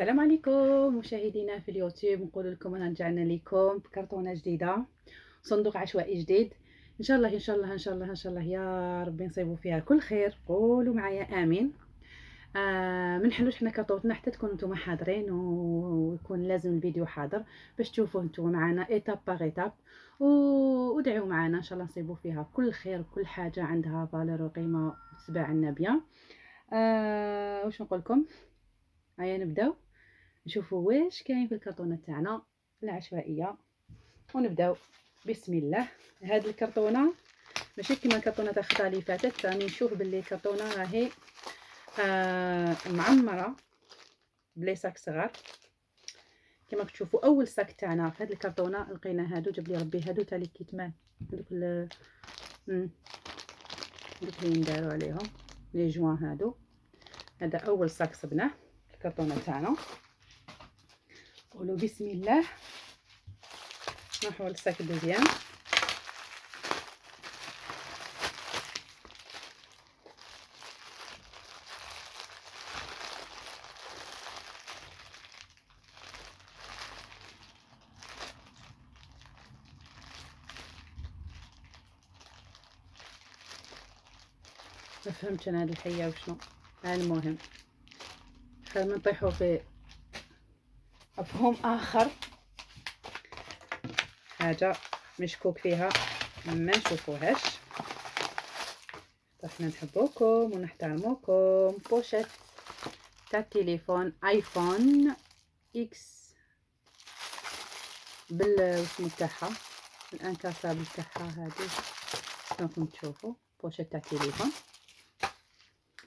السلام عليكم مشاهدينا في اليوتيوب. نقول لكم انا رجعنا لكم بكرتونه جديده، صندوق عشوائي جديد. ان شاء الله ان شاء الله ان شاء الله ان شاء الله يا ربي نصيبوا فيها كل خير. قولوا معايا امين. ما نحلوش حنا كرتونتنا حتى تكونوا نتوما حاضرين ويكون لازم الفيديو حاضر باش تشوفوا نتوما معنا ايتاب باغ ايتاب، ودعوا معنا ان شاء الله نصيبوا فيها كل خير وكل حاجه عندها فالور وقيمه وتتباع لنا بيان. واش نقول لكم؟ هيا نبداو نشوفوا واش كاين في الكرتونه تاعنا العشوائيه ونبداو. بسم الله. هاد الكرتونه ماشي كيما الكرتونه تاع الخطره اللي فاتت، راني نشوف باللي الكرتونه راهي معمره بلي ساك صغار. كما تشوفوا اول ساك تاعنا في هاد الكرتونه لقينا هادو، جاب لي ربي هادو تاع لي كيتمان، دوك دوك اللي نداروا عليهم لي جوان هادو. هذا اول ساك صبناه في الكرتونه تاعنا. قولوا بسم الله. نروحوا للساك دوزيام. ما فهمتش انا هاد الحيه وشنو. المهم خلينا نطيحوا في مفهوم اخر، حاجه مشكوك فيها ما نشوفوهاش. احنا نحبوكم ونحترموكم. بوشيت تاع التليفون ايفون اكس بالاسم تاعها الانكاسابل تاعها. هذه راكم تشوفوا بوشيت تاع التليفون.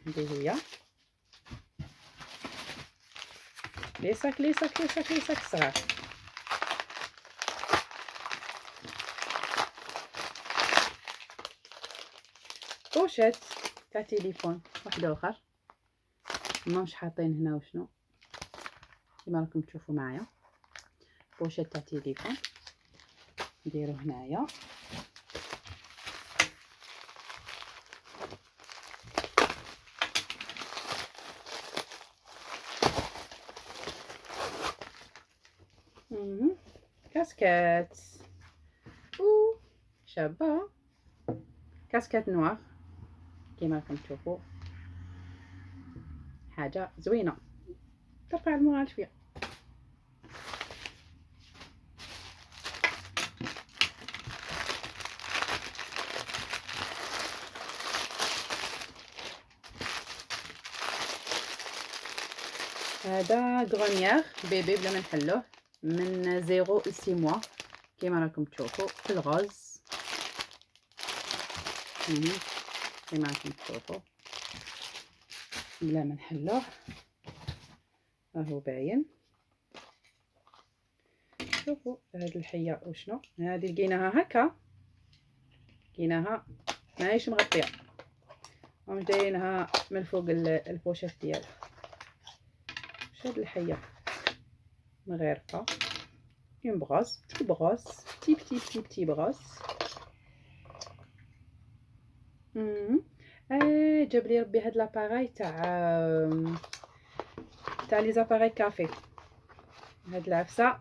هذه هي ليساك صغار. بوشيت تاع تليفون واحد اخر ماهمش حاطين هنا وشنو كما راكم تشوفوا معايا. بوشيت تاع تليفون نديرو هنايا. كاسكات شابه، كاسكات نوار كيما راكم تشوفوا، حاجه زوينه. ترفع المورال شويه. هذا غرونيير بيبي بلا ما نحلوه، من 0 ل 6 موا كيما راكم تشوفوا في الغاز. كيما راكم تشوفوا بلا ما نحلوه راهو باين. شوفوا هاد الحيه وشنو هادي لقيناها هكا، لقيناها ماهيش مغطيه ومش دايرينها من فوق البوشيت ديالها. واش هاد الحيه مغرفه اون بغاس بتي بغاس. جاب لي ربي هاد لاباراي تاع لي زاباراي كافي. هاد العفسه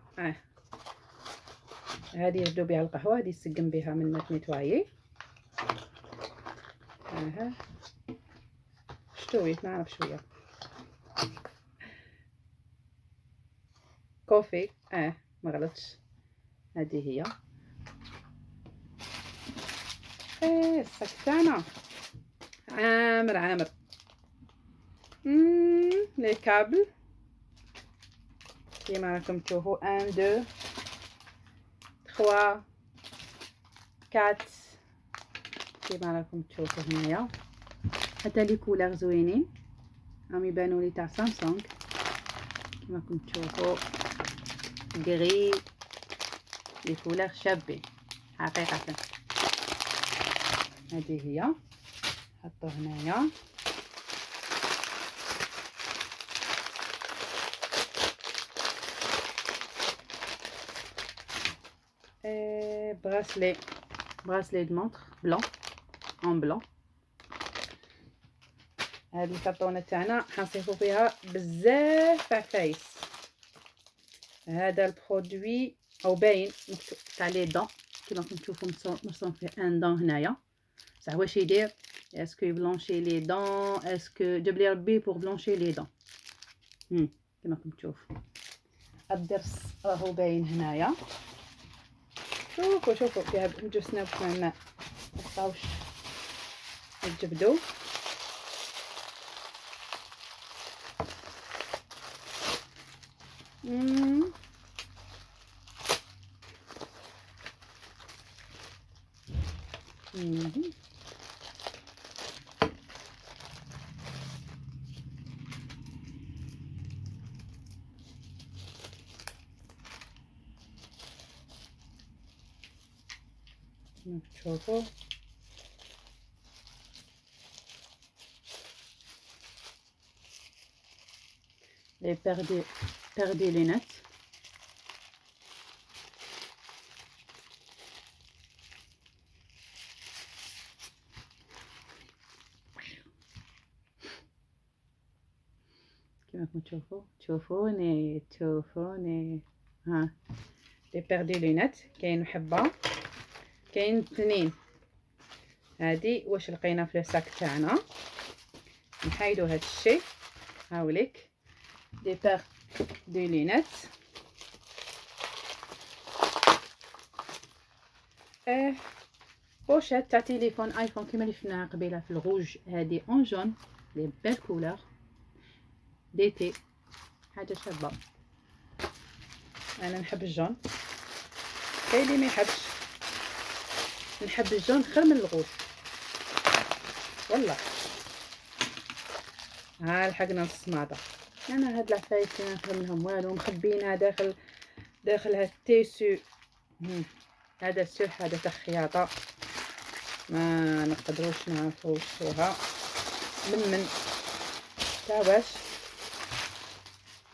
هادي يردو بها القهوه، هادي يسقم بها من ما تنيتوايي. شتويت نعرف شويه كوفي. ما غلطش. هذه هي الصاك تاعنا عامر. لي كابل كيما راكم تشوفوا 1 2 3 4 كيما راكم تشوفوا هنايا. حتى لي كولور زوينين راهم يبانوا لي تاع سامسونج كيما راكم تشوفوا. غري لي كولور شابين حقيقه. هذه هي حطوه هنايا. براسلي دو مونطر بلون اون بلون. هاد الكرتونه تاعنا حنصيفو فيها بزاف عفايس. هذا البرودوي او باين مكتوب تاع لي دون كيما راكم تشوفوا مرسوم فيه ان دون هنايا. صح واش يدير؟ اسكو بلونشي لي دون، اسكو جاب لي ربي بور بلونشي لي دون. كيما راكم تشوفوا الضرس راهو باين هنايا. شوفوا فيها جوسنا باش ما نبقاوش نجبدو. تشوفوا لي بير دي لينات. كيما راكم تشوفوني ها لي بير دي لينات. كاين حبه كاين 2. هادي واش لقينا في الساك تاعنا. نحيدو هاد الشيء. هاوليك دي بير دي لينات. بوشيت تاع تليفون ايفون كيما اللي شفناها قبيله في الغوج. هادي اون جون لي بيل كولور ديتي، حاجه شابه. انا نحب الجون، كاين اللي ما يحبش. نحب الجون خير من الغوج والله. ها لحقنا الصماده. انا هاد العفايس ما نفهم منهم والو، مخبينها داخل هاد التيسو. هذا سوح، هذا تخياطه ما نقدروش نعرفوا شوها من تاع واش.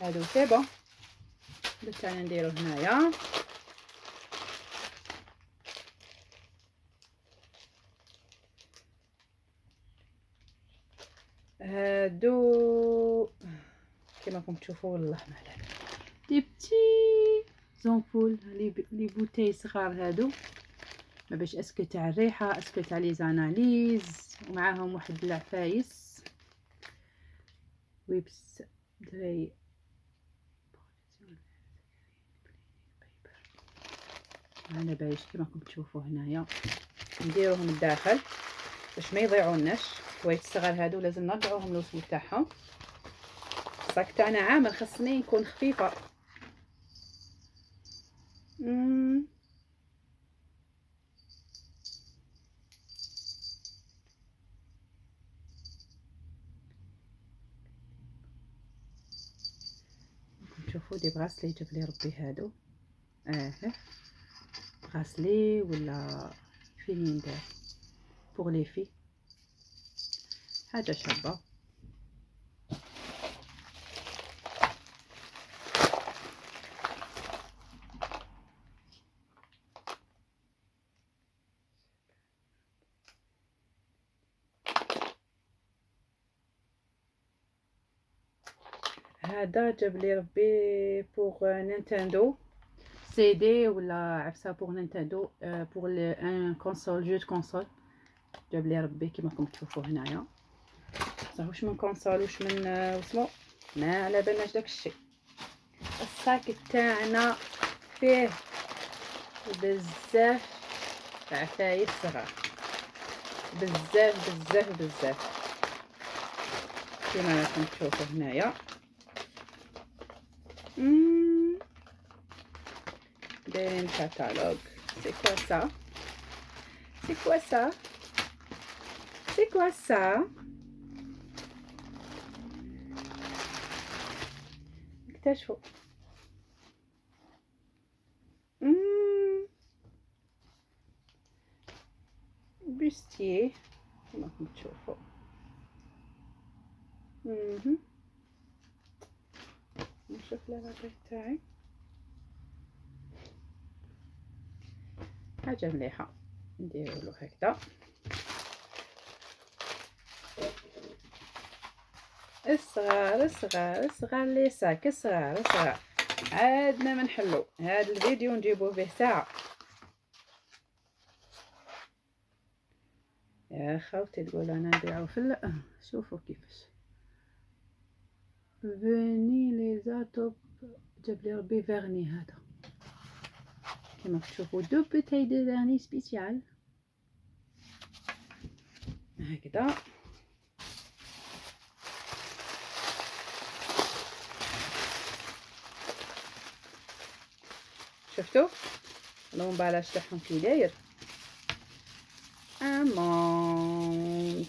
هادو سيبو باش انا نديرو هنايا. هادو كيما راكم تشوفوا والله ما عليك دي بتي زونبول لي بوتاي صغار هادو. ما باش اسكو تاع الريحه، اسكو تاع لي زاناليز، ومعاهم واحد العفايس ويبس دري. انا باش كيما راكم تشوفوا هنايا نديروهم الداخل باش ما يضيعوناش. الحوايج الصغار هادو لازم نرجعوهم للوصول تاعهم. الصاك تاعنا عامل خصني يكون خفيفه. شوفوا دي براسلي جاب لي ربي هادو. براسلي ولا فين ندير بوغ لي في، حاجه شابه. هذا جاب لي ربي بوغ نينتندو سي دي ولا عفسه بوغ نينتندو بوغ ان كونسول جو كونسول. جاب لي ربي كيما راكم تشوفوا هنايا. صح واش من كونسول واش من واسمو ما على بالناش داك الشيء. الصاك تاعنا فيه بزاف عفايس صغار، بزاف كيما راكم تشوفوا هنايا. دايرين كاتالوج. سي كوا سا اكتشفوا. بوستيي كما راكم تشوفوا. نشوف لاباطي تاعي حاجه مليحه نديرو له هكذا. الصغار الصغار الصغار لي ساك الصغار الصغار. عادنا ما نحلو هذا الفيديو نجيبوه به ساعة. يا خوتي تقول انا نبيعو في شوفوا كيفاش فيني لي زاتوب جاب لي ربي فيرني. هذا كما تشوفوا دو بوتاي دو فيرني سبيسيال هكذا. شفتوا الامبالاج تاعهم كي داير امون.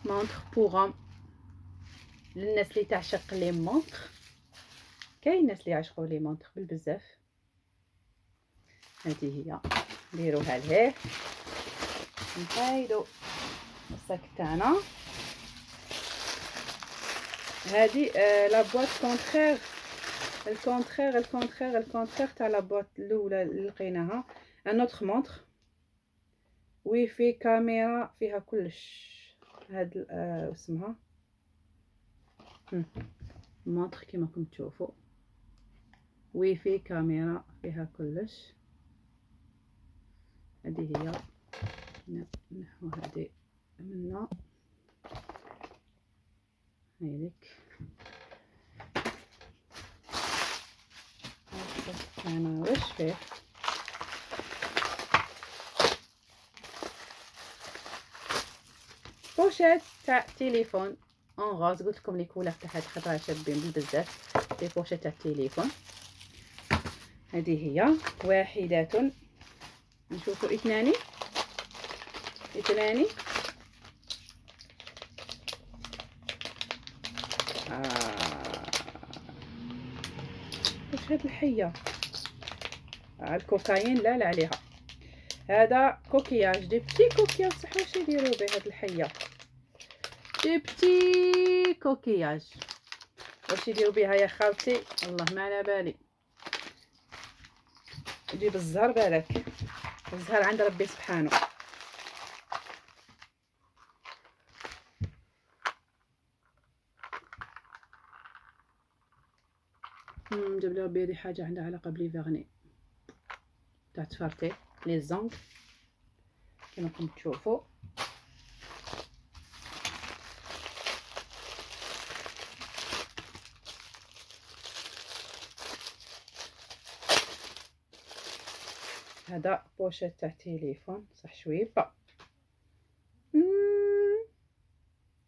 مونطخ بوغ للناس اللي تعشق لي مونطخ. كاين ناس اللي يعشقوا لي مونطخ بالبزاف. هذه هي نديروها لهيه نحيدو الصاك تاعنا. هذه لا بواط كونترير الكونترير تاع لا بواط الاولى اللي لقيناها. ان اوتر مونطخ وفي كاميرا فيها كلش. هاد اسمها مونطخ كيما راكم تشوفوا وفي كاميرا فيها كلش. هذه هي نحو هذه منا هيك انا واش فيه. بوشيت تاع تليفون اون غاز. قلت لكم لي كولر تاع هاد الخضره شابين بزاف. لي بوشيت تاع التليفون هذه هي واحدة. نشوفوا اثنان واش هاد الحية الكوكايين لا عليها. هذا كوكياج دي بتي كوكياج. صح واش يديروا به هاد الحية دي بتي كوكياج. واش يديروا بها يا خالتي والله ما على بالي. يجيب الزهر بالك الزهر عند ربي سبحانه. جاب لي ربي هذه حاجه عندها علاقه بلي فيرني تاع تفارتي لي زونغ كما راكم تشوفوا. هذا بوشيت تاع تليفون صح شويبه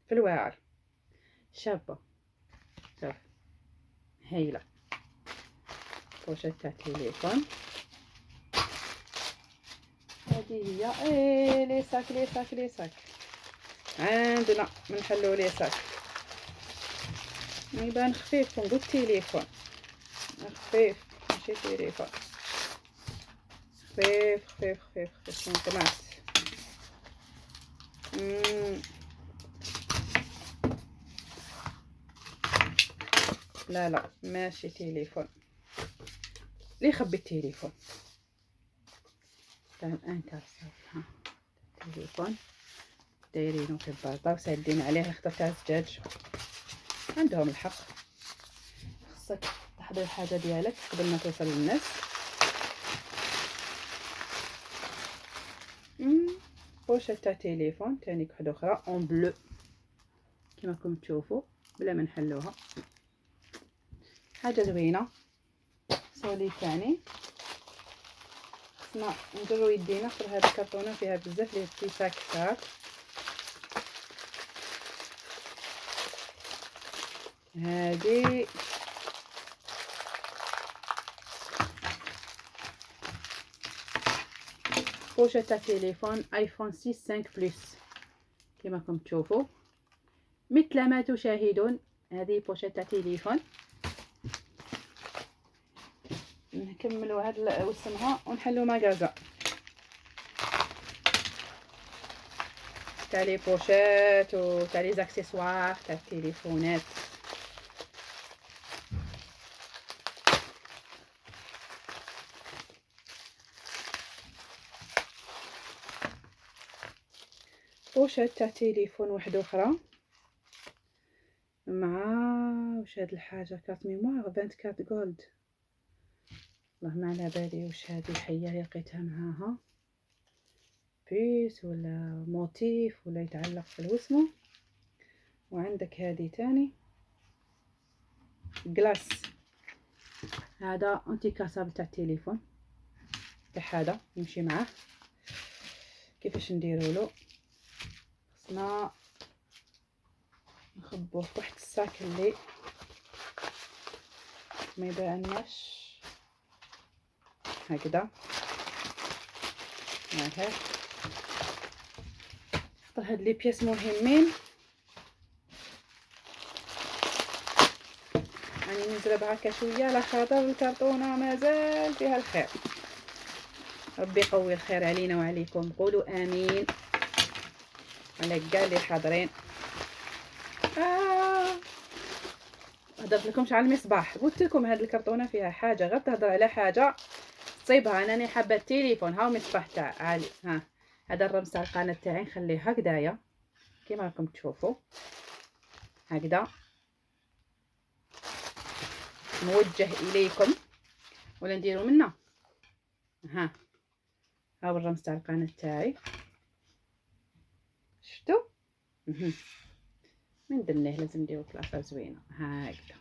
في الواعر شابه شوف هايله. بوشيت تاع تليفون هذه هي. لي ساك عندنا نحلو لي ساك. يبان خفيف نقول تليفون خفيف ماشي تليفون خفيف نطمعت. لا ماشي تليفون لي يخبي التليفون تاع الانكار. ها التليفون دايرينو في البارطه وسادين عليه الخطه تاع الزجاج. عندهم الحق. خصك تحضر الحاجه ديالك قبل ما توصل للناس. بوشة تاع تليفون تاني واحده اخرى اون بلو كما راكم تشوفوا بلا ما نحلوها. حاجه زوينه صولي ثاني. خصنا نديرو يدينا في هذه الكرتونه فيها بزاف لي بتي ساك صغار. هذه بوشة تاع تليفون ايفون 6 5 بلس كما راكم تشوفوا. مثل ما تشاهدون هذه بوشة تاع تليفون. نكملوا هاد وسمها ونحلوا ماغازا. تاع لي بوشيت وتاع لي زاكسيسوار تاع التليفونات. بوشيت تاع تليفون واحده اخرى مع واش هاد الحاجه كارت ميموار 24 جولد، والله ما على بالي واش هذه الحيه اللي لقيتها معاها، بيس ولا موتيف ولا يتعلق في الوسمه. وعندك هذه تاني جلاس، هذا انتي كاسابل تاع التليفون تاع هذا يمشي معاه. كيفاش نديروا له؟ خصنا نخبوه تحت الساك اللي ما يبانش هكذا. هاك نختار هاد لي بياس مهمين، راني نزرب هكا شويه على خاطر الكرتونه مازال فيها الخير. ربي يقوي الخير علينا وعليكم، قولوا امين على كاع اللي حاضرين. هضرت لكمش على المصباح، قلت لكم هاد الكرتونه فيها حاجه، غير تهضر على حاجه تصيبها. انا حابه التليفون، ها المصباح تاع علي، ها هذا الرمز تاع القناه تاعي نخليه هكذايا كيما راكم تشوفوا هكذا موجه اليكم، ولا نديرو منه ها الرمز تاع القناه تاعي. شفتوا من درناه لازم نديرو بلاصه زوينه هكذا،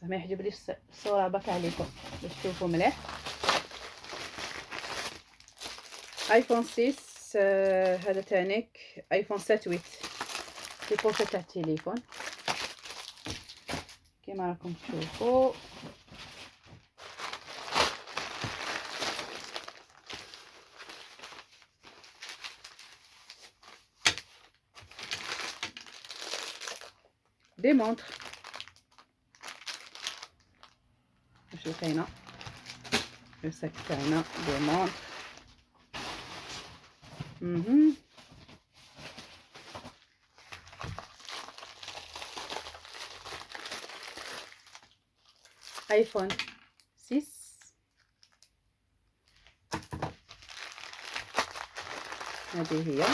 صح ما يحجبليش الصوره برك عليكم باش تشوفوا مليح. ايفون 6 هذا تانيك ايفون 7 8 في بوشة تاع التليفون كيما راكم تشوفوا. دي مونطر واش لقينا الساك تاعنا دي مونطر. ايفون 6 هذه هي.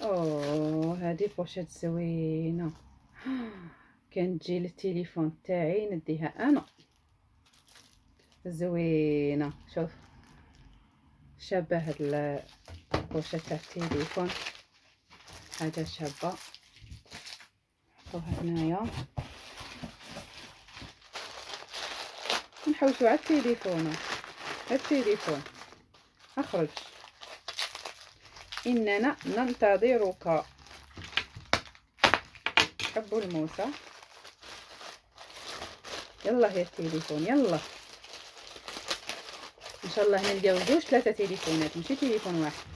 اوه هذه بوشيت زوينه، كان تجي للتليفون تاعي نديها انا زوينه. شوف شابه هاد البوشيت تاع التليفون، حاجه شابه. نحطوها هنايا نحوسوا على التليفون. التليفون اخرج، اننا ننتظرك. حبوا الموسى، يلا يا التليفون يلا. ان شاء الله نلقاو جوج 3 تليفونات ماشي تليفون واحد.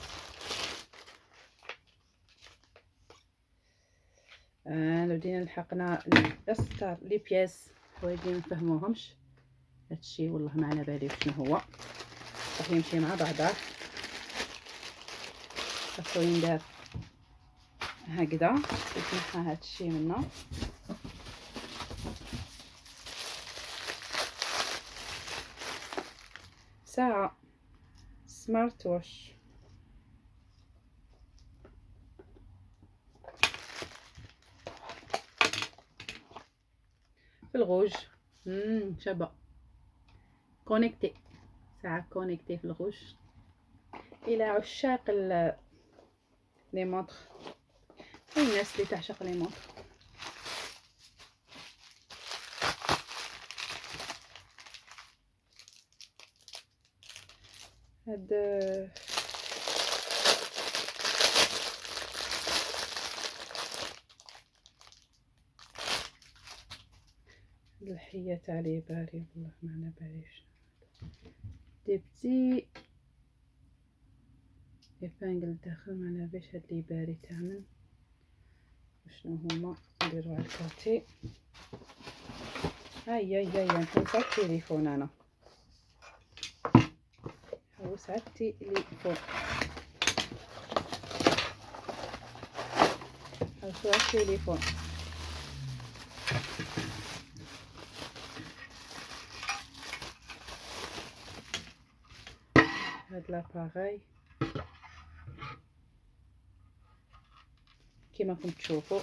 لو بدينا لحقنا الستار لي بياس حوايج ما نفهموهمش هادشي، والله ما على بالي شنو هو، راح يمشي مع بعضه. خاصو يندار هكذا يتنحى هادشي منه. ساعة سمارت ووش في الغوج، شابة كونيكتي، ساعة كونيكتي في الغوج. الى عشاق لي مونطر والناس اللي تعشق لي مونطر. هاد الحية تاع لي باري، والله ما على باليش دي بتي يفانقل داخل، ما على باليش هاد لي باري تعمل شنو هما. نديرو على الكارتي. هيا نحوس على التليفون، انا نحوس على التليفون. نحوسو على التليفون. هاد لاباغاي كيما راكم تشوفوا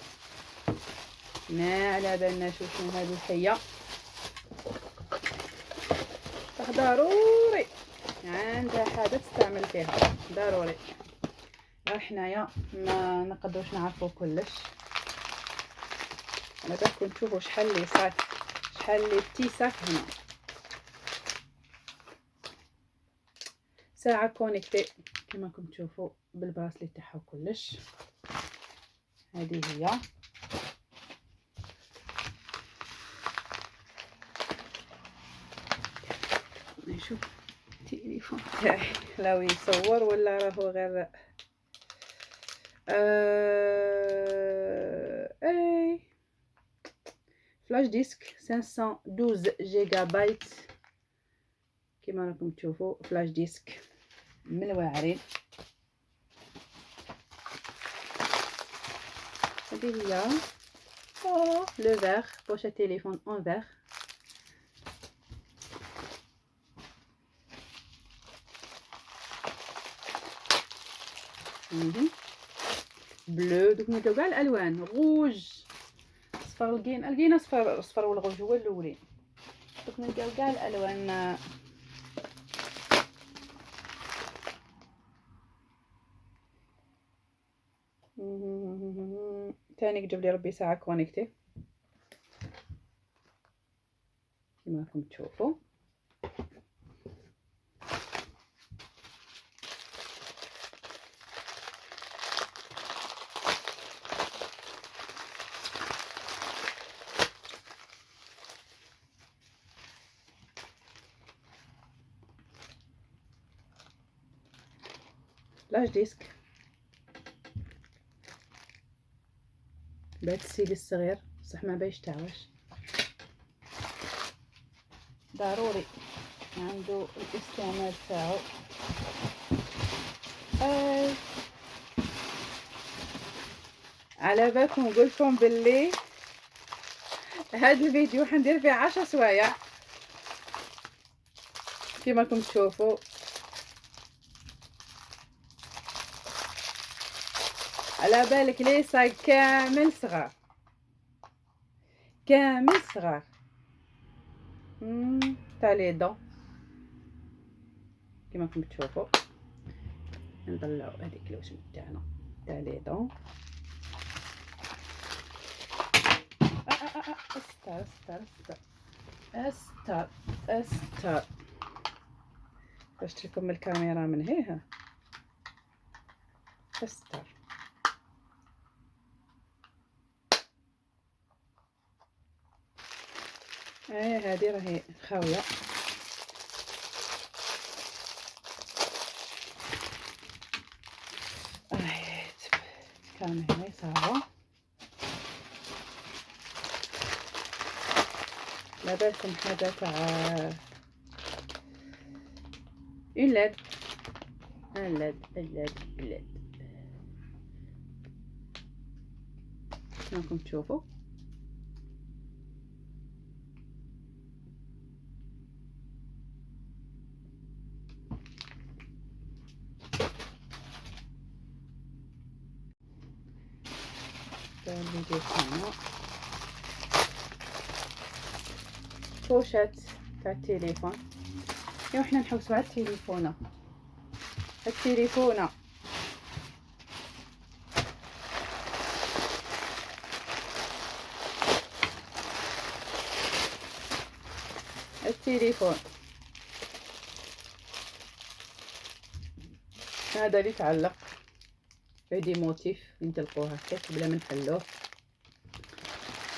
ما على بالنا شنو هذه الحيه. ضروري عندها حاجه تستعمل فيها ضروري. حنايا ما نقدروش نعرفوا كلش. انا راكم تشوفوا شحال لي صاك، شحال لي بتي صاك هنا. ساعه كونيكتي كما راكم تشوفوا بالبراسلي تاعها كلش. هذه هي نشوف التليفون تاعي لا يصور ولا راهو غير اي فلاش ديسك 512 جيجا بايت كما راكم تشوفوا. فلاش ديسك من واعرين. هذه هي لو فيغ بوشة تليفون اون فيغ. بلو. دوك نلقاو كاع الالوان روج صفر. لقينا صفر والغوج هو الاولين. دوك نلقاو كاع الالوان. تاني جاب لي ربي ساعه كونيكتي كما راكم تشوفوا. فلاش ديسك بهاد السيدي الصغير بصح ما بايش تعوش ضروري عنده الاستعمال تاعو. على بالكم نقولكم باللي هاد الفيديو حندير فيه 10 سوايع كيما راكم تشوفوا. على بالك لي صاي كامل صغار كامل صغار. تاع لي دون كيما راكم تشوفوا. نطلعوا هذيك الوسم تاعنا تاع لي دون. استر استر استر استر استر باش تجيكم الكاميرا من هنا. استر هذه راهي خاويه. الكاميرا صعبه. لا بالكم حاجه تاع اللاد راكم تشوفوا. الفيديو تاعنا بوشات تاع التليفون. ايوا حنا نحوسوا على التليفونه التليفون هذا اللي تعلق فيه موتيف نطلقوه هكاك بلا ما نحلوه.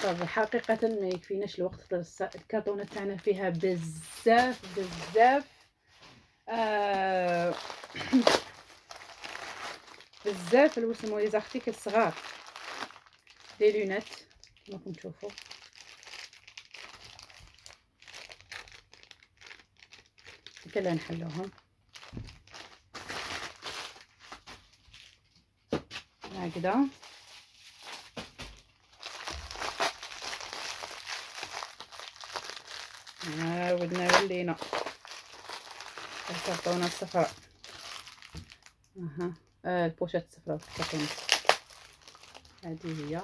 صافي حقيقه ما يكفيناش الوقت. الكرتونه تاعنا فيها بزاف بزاف الوسمو لي زارتيكل صغار. لي لونات كما راكم تشوفوا. كلا نحلوهم هكذا. عاودنا ولينا الكرتونه الصفراء. البوشات الصفراء في الكرتونه هذه هي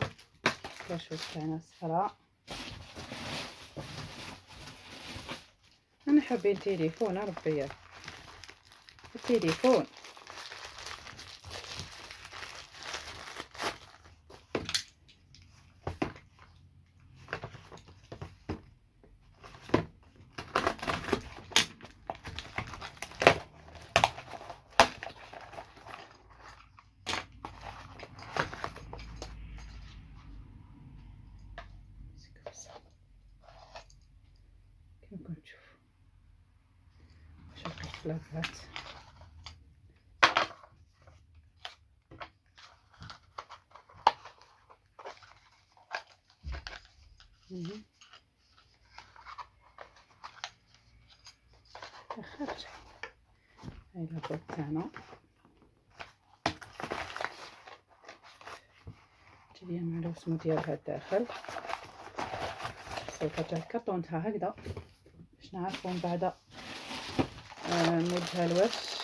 الكاشوط تاعنا الصفراء. انا حابين تليفون ربي ياك التليفون. كما كنتشوفوا شقيق لابات. خرج هاي لابوت تاعنا تجي مع الوسمو ديالها الداخل. سوف الكرتون تاعها هكذا باش نعرفو من بعد نوجهها الوش.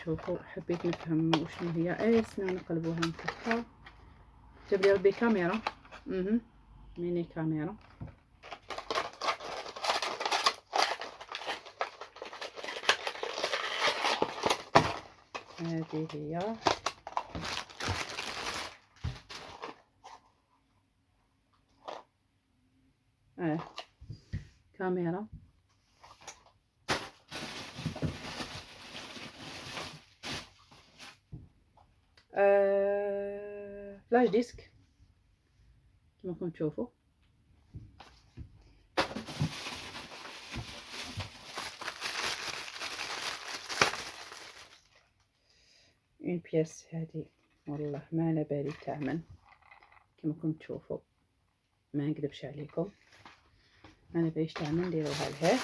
شوفوا حبيت نفهم وشنو هي. اسنا نقلبوها نفتحها. جاب لي ربي كاميرا ميني كاميرا. هذه هي كاميرا. فلاش ديسك كما راكم تشوفوا. اون بياس هذه والله ما على بالي تاع من. كما راكم تشوفوا ما نكذبش عليكم ما على باليش تاع من. نديروها لهيه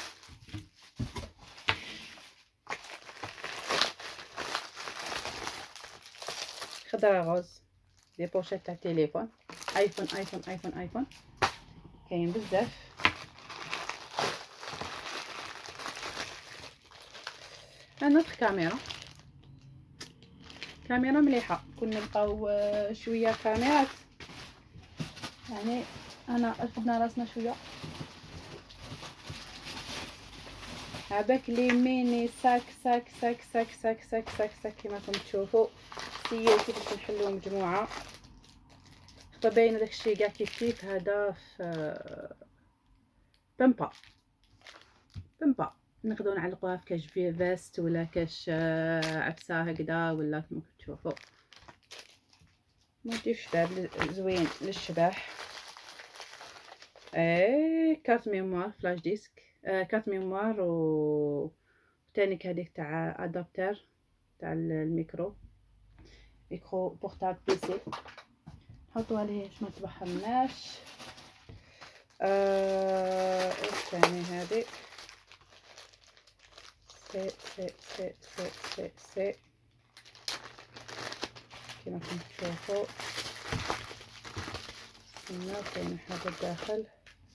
خضرا غوز. لي بوشيت تاع التليفون ايفون ايفون ايفون ايفون كاين بزاف. نوتر كاميرا مليحه. كنا نلقاو شويه كاميرات يعني انا رفضنا راسنا شويه. هذاك لي ميني ساك ساك ساك ساك ساك ساك ساك ساك كما راكم تشوفوا. سيو كيفاش نحلو مجموعه. خطا باين داكشي كاع كيف هذا في بامبا نقدروا نعلقوها في كاش فيست ولا كاش عفسه هكذا ولا كما تشوفوا. موتيف شباب زوين للشباح. كارت ميموار فلاش ديسك. كارت ميموار و تانيك هذيك تاع ادابتر تاع الميكرو بورتابل بيسي نحطو عليه باش ما تبحرناش. ايش ثاني هذه سي سي سي سي سي سي كما راكم تشوفوا. هنا كاين حاجه داخل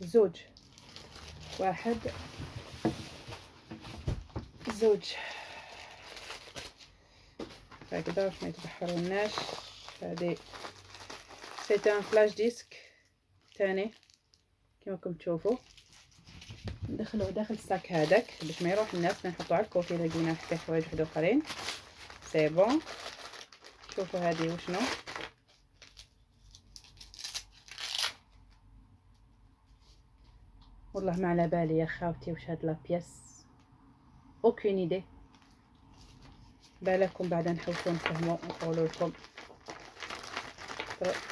زوج واحد زوج هكذا باش ما يتبحروناش. هذه سي ان فلاش ديسك ثاني كما راكم تشوفوا. ندخلوه داخل الساك هذاك باش ما يروح الناس. نحطو على الكوفي لقينا حتى حوايج واحد اخرين. سي بون. شوفوا هذه وشنو. والله ما على بالي يا خاوتي واش هاد لا بياس. اوكين ايدي. بالكم بعدا نحوسو نفهمو ونقولوا لكم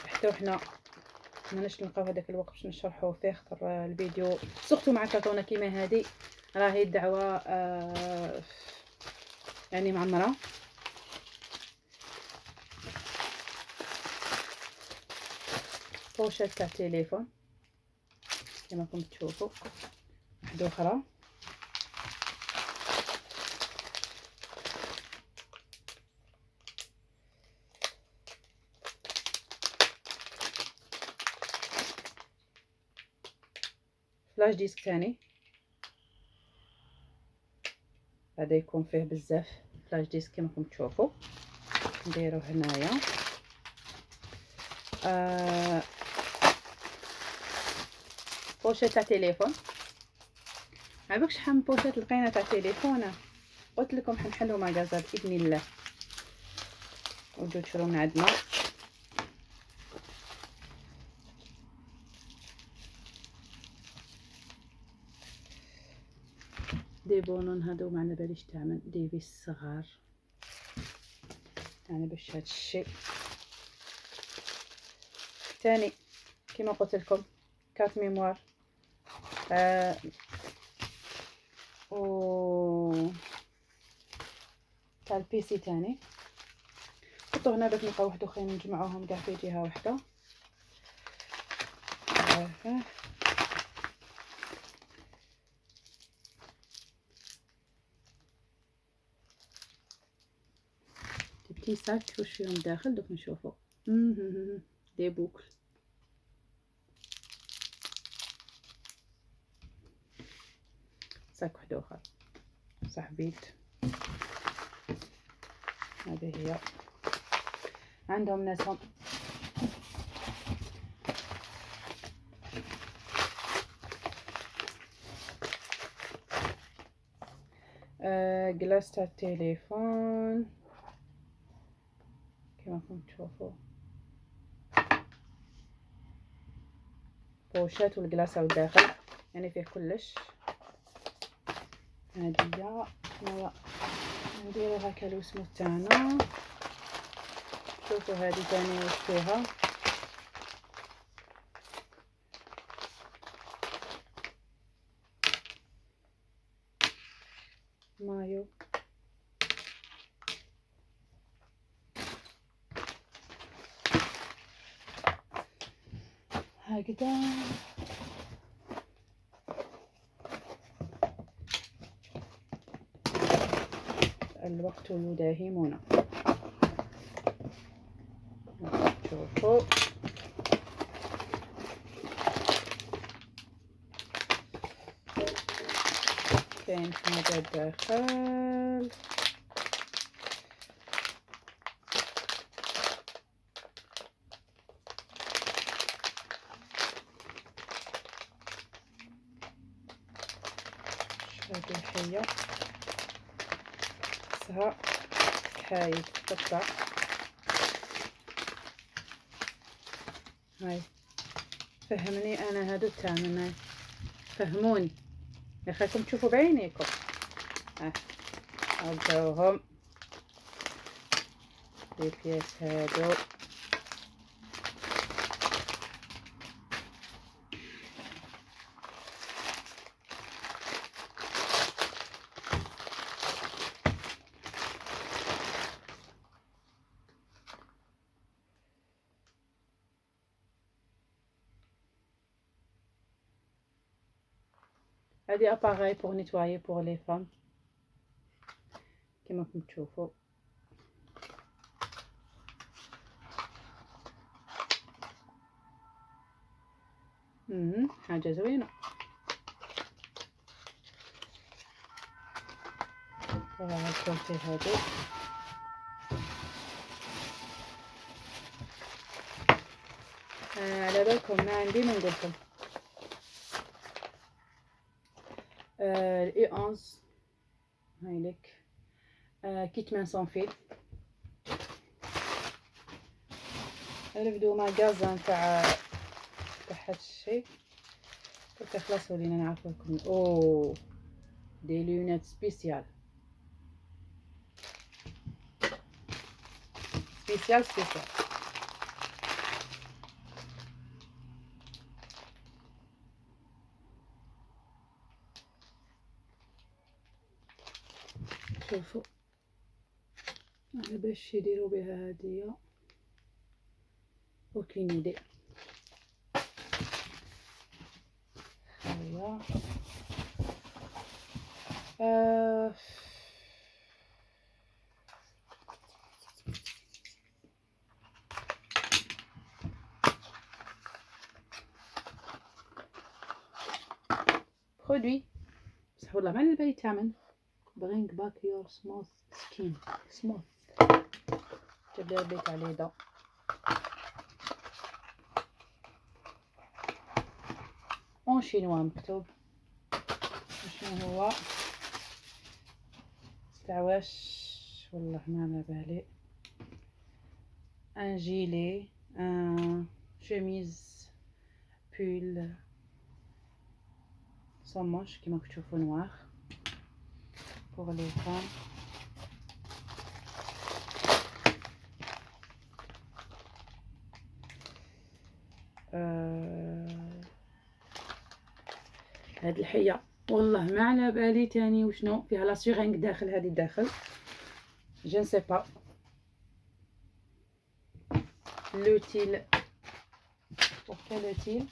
حتى حنا ماناش نلقاو هذاك الوقت باش نشرحوه فيه. خاطر الفيديو سورتو مع كرتونه كيما هذه راهي الدعوه يعني معمره. بوشة تاع تليفون كما راكم تشوفوا، واحدة اخرى فلاش ديسك ثاني، هذا يكون فيه بزاف فلاش ديسك كما راكم تشوفوا. نديرو هنايا بوشة تاع تليفون. عباك شحال من بوشات لقينا تاع تليفون، قلت لكم حنحلو ماغازا باذن الله. وجو تشرو من عندنا دي بونون، هادو ما على باليش تعمل دي بيس صغار يعني باش هاد الشيء. ثاني كما قلت لكم كارت ميموار و تاع البيسي تاني حطو هنا باش نلقاو واحد اخرين نجمعوهم كاع في جهه واحده. بتي ساك واش فيهم داخل دوك نشوفو. دي بوكل، ساك واحد اخر صاحبيت. هذه هي عندهم ناسهم جلاس تاع التليفون كما راكم تشوفوا، بوشات والجلاسة والداخل يعني فيه كلش. هادية حنايا نديرو هكا الوسمو تاعنا. شوفوا هذه ثاني واش فيها، مايو هكذا. الوقت يداهمنا. شوفوا كاين حاجة داخل. هذه هي سها حايد تطلع. هاي فهمني انا هادو الثامن، هاي فهموني يا خاكم تشوفوا بعينيكم. هاكاهم البياس هادو. هادي اباغاي بور نيتوايي بور لي فام كما راكم تشوفوا. حاجه زوينه. هاد الكوتي هادو على بالكم ما عندي ما نقولكم. الاي 11 هاي لك كيت مان سون فيل. رفدو ماغازان تاع هاد الشيء. قلت خلاص ولينا نعرفو لكم. اوه دي لونات سبيسيال سبيسيال سبيسيال. شوفوا على باش يديروا بها هدية اوكين ايدي. هذا آه برودوي بصح والله ما نبي تامن bring back your smooth skin smooth جاب لي البيت عليه دا اون شينوا مكتوب شنو هو استعواش والله ما على بالي ان جيلي ان شميز بول صمش كيما تشوفوا نوار pour les femmes هاد الحية والله ما على بالي تاني وشنو فيها لا سيغينغ داخل هذه الداخل je ne sais pas l'utile pour quel utile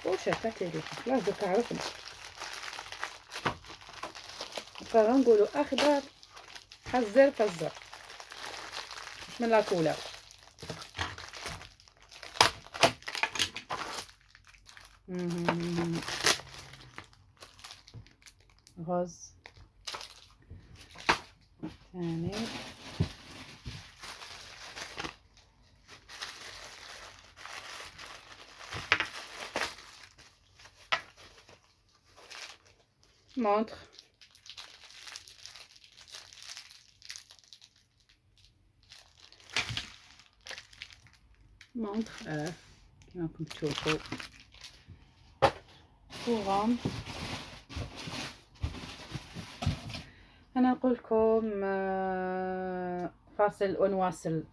واش عرفتي لي لا دوك عرفنا بقى نقولوا اخضر حزر فزر بسم الله كولا غاز ثاني montre كما راكم تشوفوا كورام انا نقول لكم فاصل ونواصل